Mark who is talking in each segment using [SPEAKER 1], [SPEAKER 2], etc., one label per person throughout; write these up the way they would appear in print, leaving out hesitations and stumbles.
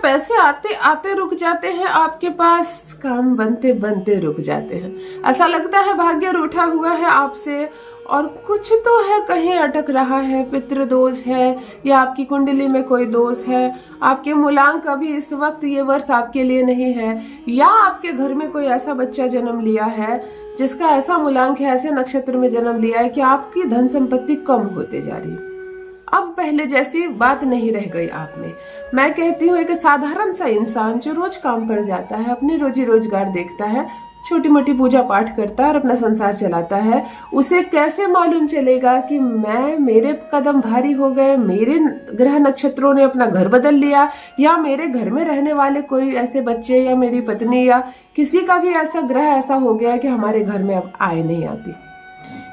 [SPEAKER 1] पैसे आते आते रुक जाते हैं आपके पास, काम बनते बनते रुक जाते हैं। ऐसा लगता है भाग्य रूठा हुआ है आपसे और कुछ तो है, कहीं अटक रहा है, पितृ दोष है या आपकी कुंडली में कोई दोष है, आपके मूलांक अभी इस वक्त ये वर्ष आपके लिए नहीं है, या आपके घर में कोई ऐसा बच्चा जन्म लिया है जिसका ऐसा मूलांक है, ऐसे नक्षत्र में जन्म लिया है कि आपकी धन संपत्ति कम होते जा रही है। अब पहले जैसी बात नहीं रह गई आप में। मैं कहती हूँ एक साधारण सा इंसान जो रोज काम पर जाता है, अपने रोजी रोजगार देखता है, छोटी मोटी पूजा पाठ करता है और अपना संसार चलाता है, उसे कैसे मालूम चलेगा कि मेरे कदम भारी हो गए, मेरे ग्रह नक्षत्रों ने अपना घर बदल लिया, या मेरे घर में रहने वाले कोई ऐसे बच्चे या मेरी पत्नी या किसी का भी ऐसा ग्रह ऐसा हो गया कि हमारे घर में अब आय नहीं आती।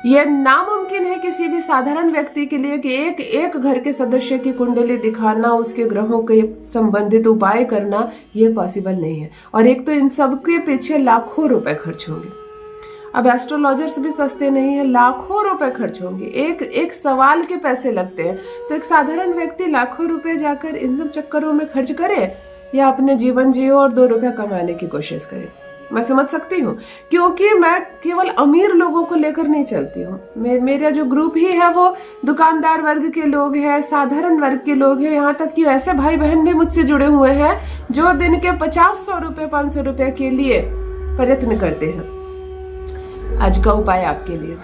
[SPEAKER 1] यह नामुमकिन है किसी भी साधारण व्यक्ति के लिए कि एक एक घर के सदस्य की कुंडली दिखाना, उसके ग्रहों के संबंधित उपाय करना, यह पॉसिबल नहीं है। और एक तो इन सब के पीछे लाखों रुपए खर्च होंगे। अब एस्ट्रोलॉजर्स भी सस्ते नहीं है, लाखों रुपए खर्च होंगे, एक सवाल के पैसे लगते हैं। तो एक साधारण व्यक्ति लाखों रुपए जाकर इन सब चक्करों में खर्च करे या अपने जीवन जियो और 2 रुपया कमाने की कोशिश करे। मैं समझ सकती हूँ, क्योंकि मैं केवल अमीर लोगों को लेकर नहीं चलती हूँ। मेरा जो ग्रुप ही है वो दुकानदार वर्ग के लोग हैं, साधारण वर्ग के लोग हैं, यहाँ तक कि ऐसे भाई बहन भी मुझसे जुड़े हुए हैं जो दिन के 50-100 रुपए 500 रुपए के लिए प्रयत्न करते हैं। आज का उपाय आपके लिए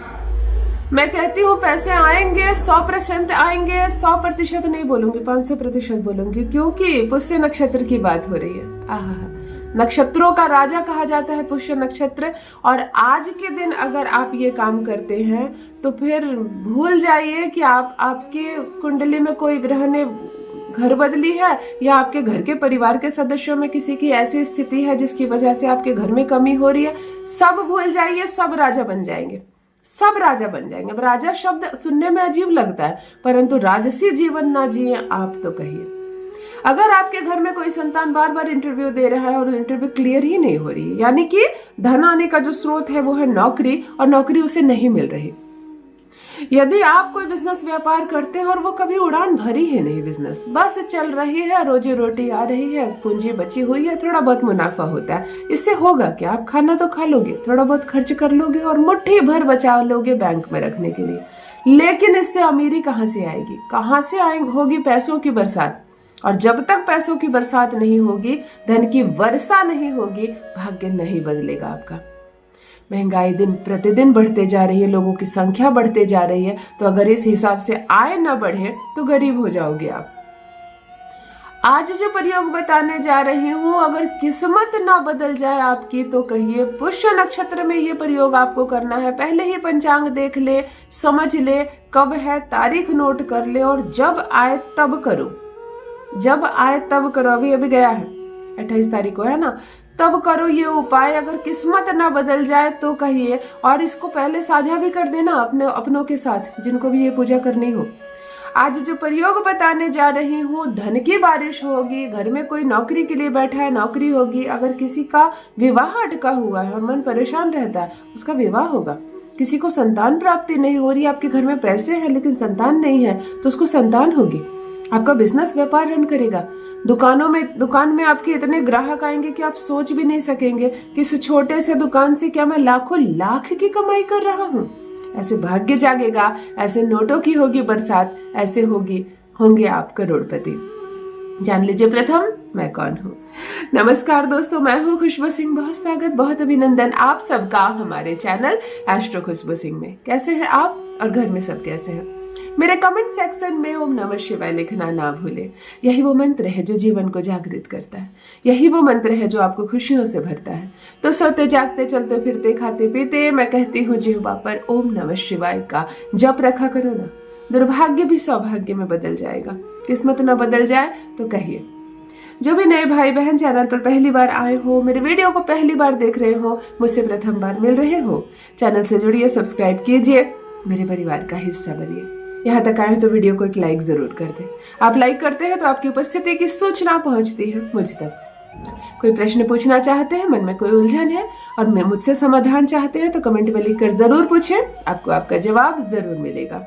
[SPEAKER 1] मैं कहती हूँ, पैसे आएंगे 100% आएंगे, 100% नहीं बोलूंगी, 500% बोलूंगी, क्योंकि पुष्य नक्षत्र की बात हो रही है। आहा, नक्षत्रों का राजा कहा जाता है पुष्य नक्षत्र। और आज के दिन अगर आप ये काम करते हैं तो फिर भूल जाइए कि आपके कुंडली में कोई ग्रह ने घर बदली है या आपके घर के परिवार के सदस्यों में किसी की ऐसी स्थिति है जिसकी वजह से आपके घर में कमी हो रही है। सब भूल जाइए, सब राजा बन जाएंगे, सब राजा बन जाएंगे। अब राजा शब्द सुनने में अजीब लगता है, परंतु राजसी जीवन ना जिए आप तो कहिए। अगर आपके घर में कोई संतान बार बार इंटरव्यू दे रहा है और इंटरव्यू क्लियर ही नहीं हो रही, यानी कि धन आने का जो स्रोत है वो है नौकरी, और नौकरी उसे नहीं मिल रही। यदि आप कोई बिजनेस व्यापार करते हैं और वो कभी उड़ान भरी है नहीं, बिजनेस बस चल रही है, रोजी रोटी आ रही है, पूंजी बची हुई है, थोड़ा बहुत मुनाफा होता है, इससे होगा क्या? आप खाना तो खा लोगे, थोड़ा बहुत खर्च कर लोगे और मुट्ठी भर बचा लोगे बैंक में रखने के लिए, लेकिन इससे अमीरी कहाँ से आएगी? कहाँ से होगी पैसों की बरसात? और जब तक पैसों की बरसात नहीं होगी, धन की वर्षा नहीं होगी, भाग्य नहीं बदलेगा आपका। महंगाई दिन प्रतिदिन बढ़ते जा रही है, लोगों की संख्या बढ़ते जा रही है, तो अगर इस हिसाब से आय न बढ़े तो गरीब हो जाओगे आप। आज जो प्रयोग बताने जा रही हूँ, अगर किस्मत ना बदल जाए आपकी तो कहिए पुष्य नक्षत्र में ये प्रयोग आपको करना है। पहले ही पंचांग देख ले, समझ ले कब है, तारीख नोट कर ले और जब आए तब करो, जब आए तब करो। अभी गया है 28 तारीख को है ना, तब करो ये उपाय। अगर किस्मत ना बदल जाए तो कहिए, और इसको पहले साझा भी कर देना अपनों के साथ जिनको भी ये पूजा करनी हो। आज जो प्रयोग बताने जा रही हूँ, धन की बारिश होगी, घर में कोई नौकरी के लिए बैठा है, नौकरी होगी। अगर किसी का विवाह अटका हुआ है और मन परेशान रहता है, उसका विवाह होगा। किसी को संतान प्राप्ति नहीं हो रही, आपके घर में पैसे हैं लेकिन संतान नहीं है, तो उसको संतान होगी। आपका बिजनेस व्यापार रन करेगा। दुकान में आपके इतने ग्राहक आएंगे कि आप सोच भी नहीं सकेंगे कि इस छोटे से दुकान से क्या मैं लाखों लाख की कमाई कर रहा हूँ। ऐसे भाग्य जागेगा, ऐसे नोटों की होगी बरसात, ऐसे होंगे आप करोड़पति। जान लीजिए प्रथम मैं कौन हूँ। नमस्कार दोस्तों, मैं हूँ खुशबू सिंह। बहुत स्वागत, बहुत अभिनंदन आप सबका हमारे चैनल एस्ट्रो खुशबू सिंह में। कैसे हैं आप और घर में सब कैसे हैं? मेरे कमेंट सेक्शन में ओम नमः शिवाय लिखना ना भूले। यही वो मंत्र है जो जीवन को जागृत करता है, यही वो मंत्र है जो आपको खुशियों से भरता है। तो सोते जागते चलते फिरते खाते पीते मैं कहती हूँ जिह्वा पर ओम नमः शिवाय का जप रखा करो ना। दुर्भाग्य भी सौभाग्य में बदल जाएगा। किस्मत न बदल जाए तो कहिए। जो भी नए भाई बहन चैनल पर पहली बार आए हो, मेरे वीडियो को पहली बार देख रहे हो, मुझसे प्रथम बार मिल रहे हो, चैनल से जुड़िए, सब्सक्राइब कीजिए, मेरे परिवार का हिस्सा बनिए। यहाँ तक आए तो वीडियो को एक लाइक जरूर कर दें। आप लाइक करते हैं तो आपकी उपस्थिति की सूचना पहुंचती है मुझ तक। कोई प्रश्न पूछना चाहते हैं, मन में कोई उलझन है और मुझसे समाधान चाहते हैं तो कमेंट में लिखकर जरूर पूछें, आपको आपका जवाब जरूर मिलेगा।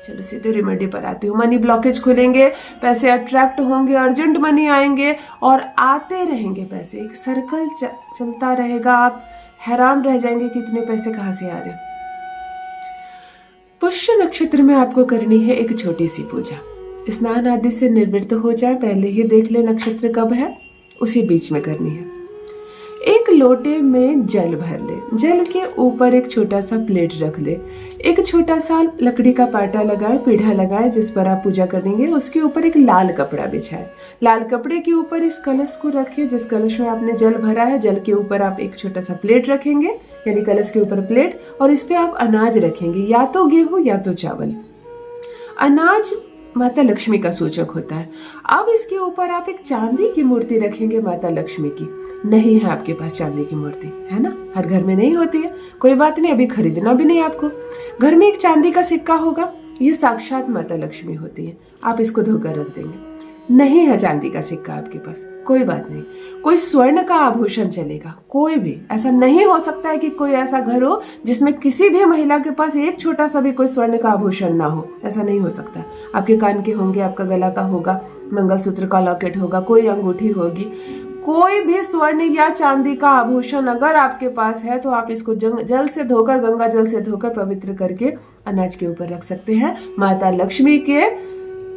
[SPEAKER 1] चलो सीधे रेमेडी पर आती हूँ। मनी ब्लॉकेज खुलेंगे, पैसे अट्रैक्ट होंगे, अर्जेंट मनी आएंगे और आते रहेंगे पैसे। एक सर्कल चलता रहेगा, आप हैरान रह जाएंगे कि इतने पैसे कहाँ से आ रहे हैं। पुष्य नक्षत्र में आपको करनी है एक छोटी सी पूजा। स्नान आदि से निवृत्त हो जाए, पहले ही देख ले नक्षत्र कब है, उसी बीच में करनी है। एक लोटे में जल भर ले, जल के ऊपर एक छोटा सा प्लेट रख ले, एक छोटा सा लकड़ी का पाटा लगाए, पीढ़ा लगाए जिस पर आप पूजा करेंगे, उसके ऊपर एक लाल कपड़ा बिछाए। लाल कपड़े के ऊपर इस कलश को रखिए जिस कलश में आपने जल भरा है। जल के ऊपर आप एक छोटा सा प्लेट रखेंगे, यानी कलश के ऊपर प्लेट, और इस पे आप अनाज रखेंगे, या तो गेहूं या तो चावल। अनाज माता लक्ष्मी का सूचक होता है। अब इसके ऊपर आप एक चांदी की मूर्ति रखेंगे माता लक्ष्मी की। नहीं है आपके पास चांदी की मूर्ति, है ना, हर घर में नहीं होती है, कोई बात नहीं, अभी खरीदना भी नहीं आपको। घर में एक चांदी का सिक्का होगा, ये साक्षात माता लक्ष्मी होती है, आप इसको धोकर रख देंगे। नहीं है चांदी का सिक्का आपके पास, कोई बात नहीं, कोई स्वर्ण का आभूषण चलेगा, कोई भी। ऐसा नहीं हो सकता है कि कोई ऐसा घर हो जिसमें किसी भी महिला के पास एक छोटा सा भी कोई स्वर्ण का आभूषण ना हो, ऐसा नहीं हो सकता। आपके कान के होंगे, आपका गला का होगा, मंगलसूत्र का लॉकेट होगा, कोई अंगूठी होगी, कोई भी स्वर्ण या चांदी का आभूषण अगर आपके पास है तो आप इसको जल से धोकर, गंगा जल से धोकर पवित्र करके अनाज के ऊपर रख सकते हैं। माता लक्ष्मी के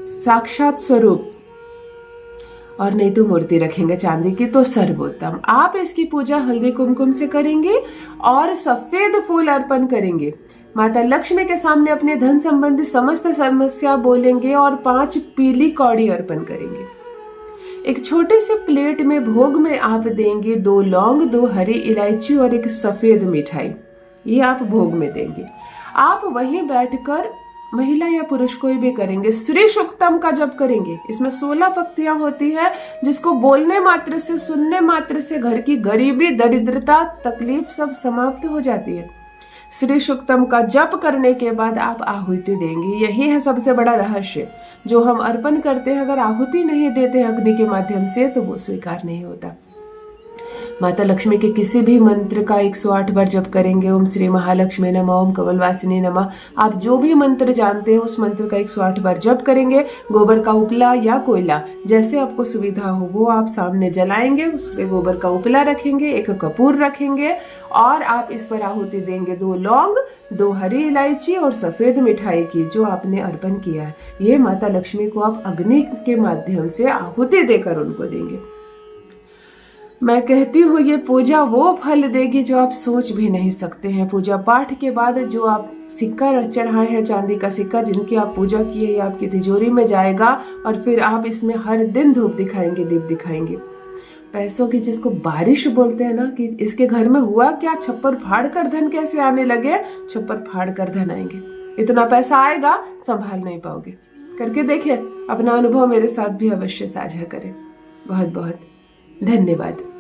[SPEAKER 1] साक्षात स्वरूप, और नहीं तो मूर्ति रखेंगे चांदी की तो सर्वोत्तम। आप इसकी पूजा हल्दी कुमकुम से करेंगे और सफेद फूल अर्पण करेंगे। माता लक्ष्मी के सामने अपने धन संबंधी समस्त समस्या बोलेंगे और 5 पीली कौड़ी अर्पण करेंगे। एक छोटे से प्लेट में भोग में आप देंगे 2 लौंग, 2 हरी इलायची और एक सफेद मिठाई, ये आप भोग में देंगे। आप वहीं बैठकर, महिला या पुरुष कोई भी करेंगे, श्री सुक्तम का जप करेंगे। इसमें 16 पंक्तियां होती है जिसको बोलने मात्र से, सुनने मात्र से घर की गरीबी, दरिद्रता, तकलीफ सब समाप्त हो जाती है। श्री सुक्तम का जप करने के बाद आप आहुति देंगे। यही है सबसे बड़ा रहस्य, जो हम अर्पण करते हैं अगर आहुति नहीं देते हैं अग्नि के माध्यम से तो वो स्वीकार नहीं होता। माता लक्ष्मी के किसी भी मंत्र का 108 बार जप करेंगे। ओम श्री महालक्ष्मी नमः, ओम कमलवासिनी नमः, आप जो भी मंत्र जानते हैं उस मंत्र का 108 बार जप करेंगे। गोबर का उपला या कोयला, जैसे आपको सुविधा हो वो आप सामने जलाएंगे, उस पे गोबर का उपला रखेंगे, एक कपूर रखेंगे और आप इस पर आहुति देंगे 2 लौंग, 2 हरी इलायची और सफेद मिठाई की, जो आपने अर्पण किया है। ये माता लक्ष्मी को आप अग्नि के माध्यम से आहुति देकर उनको देंगे। मैं कहती हूँ ये पूजा वो फल देगी जो आप सोच भी नहीं सकते हैं। पूजा पाठ के बाद जो आप सिक्का चढ़ाए हैं, चांदी का सिक्का जिनकी आप पूजा की है, ये आपकी तिजोरी में जाएगा और फिर आप इसमें हर दिन धूप दिखाएंगे, दीप दिखाएंगे। पैसों की जिसको बारिश बोलते हैं ना, कि इसके घर में हुआ क्या, छप्पर फाड़ कर धन कैसे आने लगे, छप्पर फाड़ कर धन आएंगे। इतना पैसा आएगा संभाल नहीं पाओगे। करके देखें, अपना अनुभव मेरे साथ भी अवश्य साझा करें। बहुत बहुत धन्यवाद।